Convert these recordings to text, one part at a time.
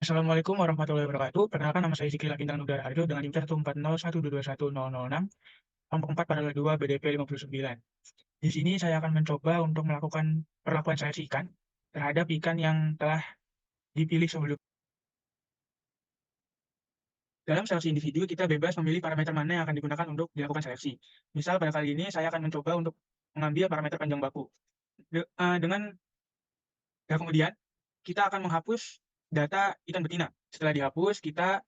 Assalamualaikum warahmatullahi wabarakatuh. Perkenalkan nama saya Zikri Bintang Nugara Harjo dengan NIM 14012210006, kelompok 4 paralel 2 BDP 59. Di sini saya akan mencoba untuk melakukan perlakuan seleksi ikan terhadap ikan yang telah dipilih sebelumnya. Dalam seleksi individu, kita bebas memilih parameter mana yang akan digunakan untuk dilakukan seleksi. Misal pada kali ini saya akan mencoba untuk mengambil parameter panjang baku. Dengan kemudian kita akan menghapus data ikan betina. Setelah dihapus, kita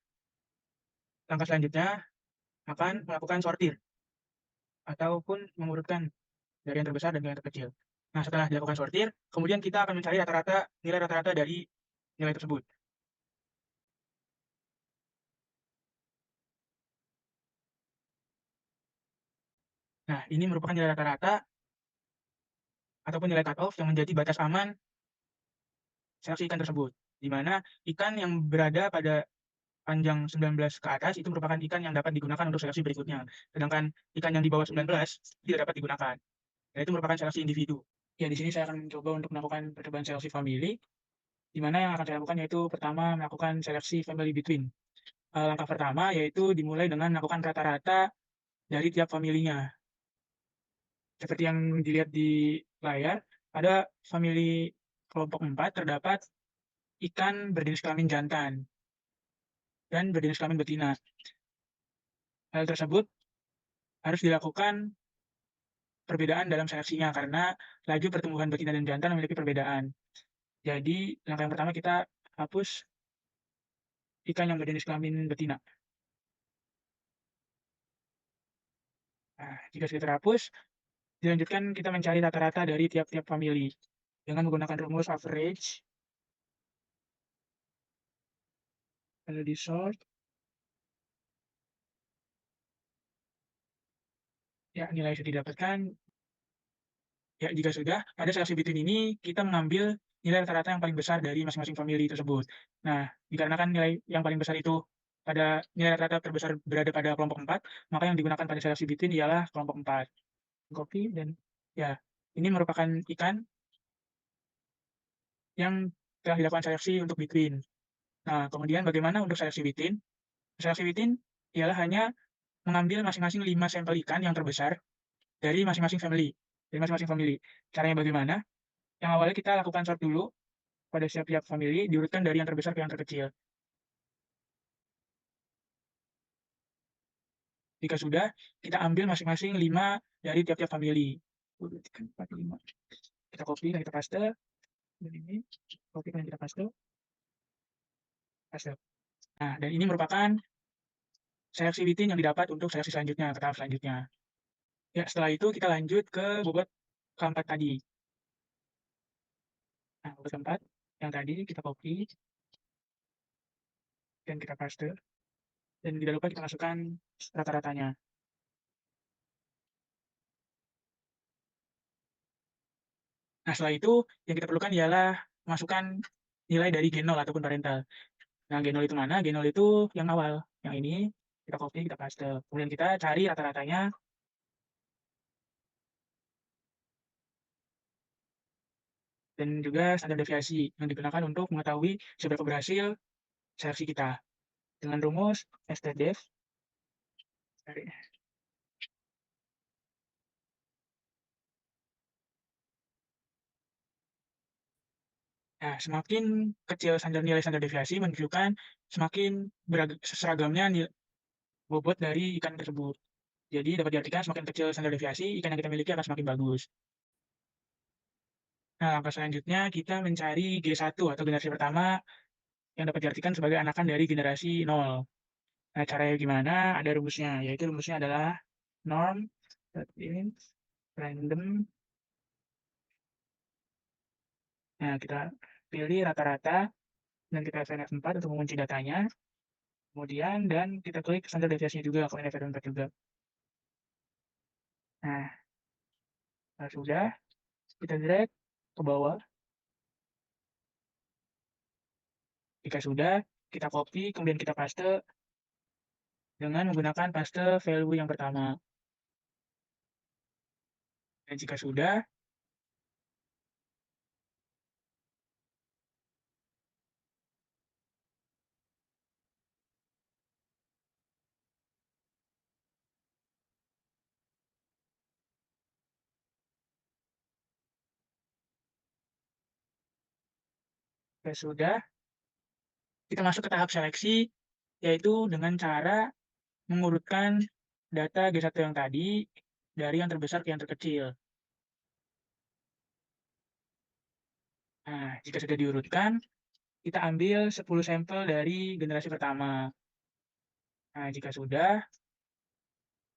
langkah selanjutnya akan melakukan sortir ataupun mengurutkan dari yang terbesar dan yang terkecil. Nah, setelah dilakukan sortir, kemudian kita akan mencari nilai rata-rata dari nilai tersebut. Nah, ini merupakan nilai rata-rata ataupun nilai cut off yang menjadi batas aman seleksi ikan tersebut, di mana ikan yang berada pada panjang 19 ke atas itu merupakan ikan yang dapat digunakan untuk seleksi berikutnya. Sedangkan ikan yang di bawah 19 tidak dapat digunakan. Dan itu merupakan seleksi individu. Ya, di sini saya akan mencoba untuk melakukan percobaan seleksi family, di mana yang akan saya lakukan yaitu pertama melakukan seleksi family between. Langkah pertama yaitu dimulai dengan melakukan rata-rata dari tiap familinya. Seperti yang dilihat di layar, pada famili kelompok 4 terdapat ikan berjenis kelamin jantan dan berjenis kelamin betina. Hal tersebut harus dilakukan perbedaan dalam seleksinya karena laju pertumbuhan betina dan jantan memiliki perbedaan. Jadi, langkah yang pertama kita hapus ikan yang berjenis kelamin betina. Nah, jika sudah terhapus, dilanjutkan kita mencari rata-rata dari tiap-tiap famili dengan menggunakan rumus average, lalu di-sort. Ya, nilai sudah didapatkan. Ya, jika sudah, pada seleksi between ini kita mengambil nilai rata-rata yang paling besar dari masing-masing famili tersebut. Nah, dikarenakan nilai yang paling besar itu pada nilai rata-rata terbesar berada pada kelompok 4, maka yang digunakan pada seleksi between ialah kelompok 4. Copy dan ya, ini merupakan ikan yang telah dilakukan seleksi untuk between. Nah, kemudian bagaimana untuk seleksi between? Seleksi between ialah hanya mengambil masing-masing 5 sampel ikan yang terbesar dari masing-masing family. Dari masing-masing family. Caranya bagaimana? Yang awalnya kita lakukan sort dulu pada setiap family, diurutkan dari yang terbesar ke yang terkecil. Jika sudah, kita ambil masing-masing 5 dari tiap-tiap family. 1, 2, 3, 4, 5. Kita copy dan kita paste. Dan ini, copy dan kita paste. Paste. Nah, dan ini merupakan seleksi bitin yang didapat untuk seleksi selanjutnya, ke tahap selanjutnya. Ya, setelah itu kita lanjut ke bobot keempat tadi. Nah, bobot keempat yang tadi kita copy dan kita paste. Dan tidak lupa kita masukkan rata-ratanya. Nah, setelah itu yang kita perlukan ialah masukkan nilai dari genol ataupun parental. Nah, genol itu mana? Genol itu yang awal, yang ini kita copy, kita paste. Kemudian kita cari rata-ratanya dan juga standar deviasi yang digunakan untuk mengetahui seberapa berhasil seleksi kita. Dengan rumus stdef. Nah, semakin kecil nilai standar deviasi menunjukkan semakin seragamnya bobot dari ikan tersebut. Jadi dapat diartikan semakin kecil standar deviasi, ikan yang kita miliki akan semakin bagus. Nah, langkah selanjutnya kita mencari G1 atau generasi pertama yang dapat diartikan sebagai anakan dari generasi 0. Nah, caranya gimana? Ada rumusnya, yaitu rumusnya adalah norm int random. Nah, kita pilih rata-rata dan kita F F4 untuk mengunci datanya. Kemudian dan kita klik standar deviasinya juga, kemudian F4 juga. Nah, sudah, kita drag ke bawah. Jika sudah, kita copy, kemudian kita paste dengan menggunakan paste value yang pertama. Dan jika sudah, Jika sudah, kita masuk ke tahap seleksi, yaitu dengan cara mengurutkan data G1 yang tadi dari yang terbesar ke yang terkecil. Nah, jika sudah diurutkan, kita ambil 10 sampel dari generasi pertama. Nah, jika sudah,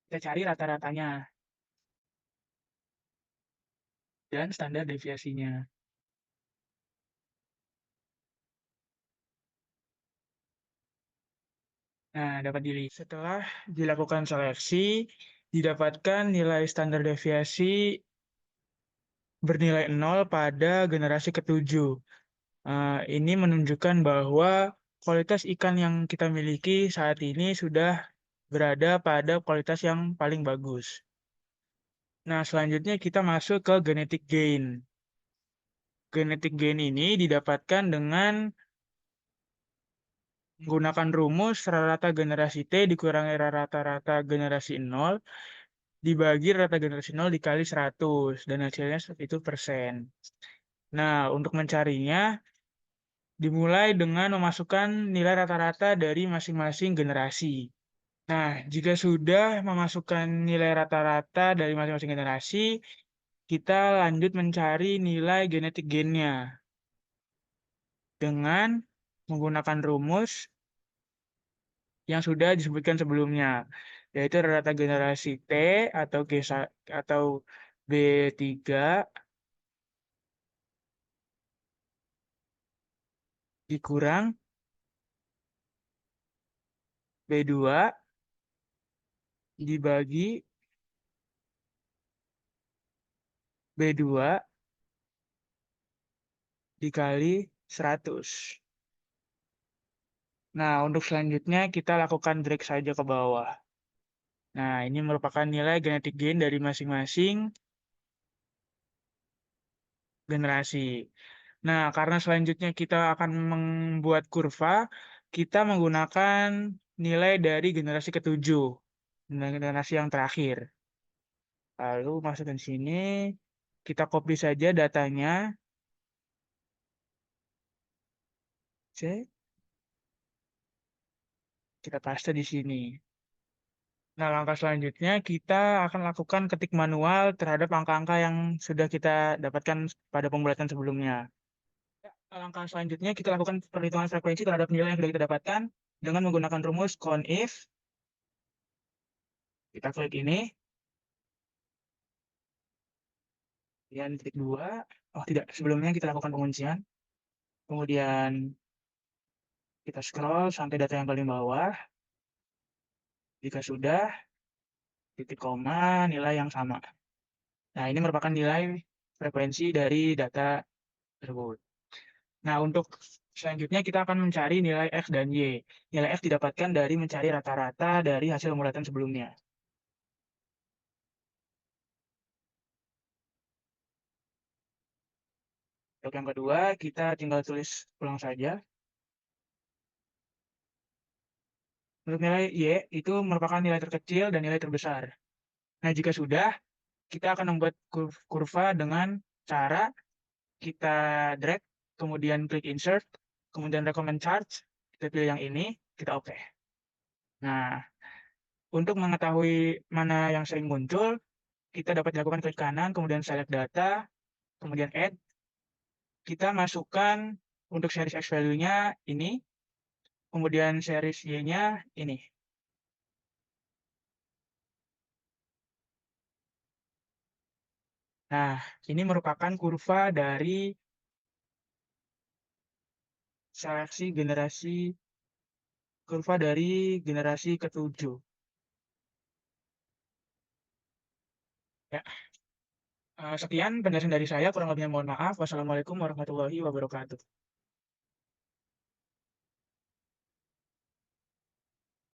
kita cari rata-ratanya dan standar deviasinya. Nah, dapat dilihat. Setelah dilakukan seleksi, didapatkan nilai standar deviasi bernilai 0 pada generasi ketujuh. Ini menunjukkan bahwa kualitas ikan yang kita miliki saat ini sudah berada pada kualitas yang paling bagus. Nah, selanjutnya kita masuk ke genetic gain. Genetic gain ini didapatkan dengan menggunakan rumus rata generasi T dikurangi rata-rata generasi 0 dibagi rata generasi 0 dikali 100 dan hasilnya itu persen. Nah, untuk mencarinya dimulai dengan memasukkan nilai rata-rata dari masing-masing generasi. Nah, jika sudah memasukkan nilai rata-rata dari masing-masing generasi, kita lanjut mencari nilai genetik gain-nya dengan menggunakan rumus yang sudah disebutkan sebelumnya, yaitu rata generasi T atau atau B3 dikurang B2 dibagi B2 dikali 100. Nah, untuk selanjutnya kita lakukan drag saja ke bawah. Nah, ini merupakan nilai genetic gain dari masing-masing generasi. Nah, karena selanjutnya kita akan membuat kurva, kita menggunakan nilai dari generasi ketujuh, generasi yang terakhir. Lalu masukkan sini, kita copy saja datanya. Cek, kita paste di sini. Nah, langkah selanjutnya kita akan lakukan ketik manual terhadap angka-angka yang sudah kita dapatkan pada pembulatan sebelumnya. Langkah selanjutnya kita lakukan perhitungan frekuensi terhadap nilai yang sudah kita dapatkan dengan menggunakan rumus CONIF. Kita klik ini, kemudian titik 2. Oh tidak, sebelumnya kita lakukan penguncian. Kemudian kita scroll sampai data yang paling bawah. Jika sudah, titik koma, nilai yang sama. Nah, ini merupakan nilai frekuensi dari data tersebut. Nah, untuk selanjutnya kita akan mencari nilai X dan Y. Nilai X didapatkan dari mencari rata-rata dari hasil pembulatan sebelumnya. Untuk yang kedua, kita tinggal tulis ulang saja. Untuk nilai Y, itu merupakan nilai terkecil dan nilai terbesar. Nah, jika sudah, kita akan membuat kurva dengan cara kita drag, kemudian klik insert, kemudian recommend chart, kita pilih yang ini, kita oke. Nah, untuk mengetahui mana yang sering muncul, kita dapat dilakukan klik kanan, kemudian select data, kemudian add, kita masukkan untuk series X value-nya ini, kemudian series Y-nya ini. Nah, ini merupakan kurva dari seleksi kurva dari generasi ketujuh. Ya, sekian penjelasan dari saya, kurang lebihnya mohon maaf. Wassalamualaikum warahmatullahi wabarakatuh.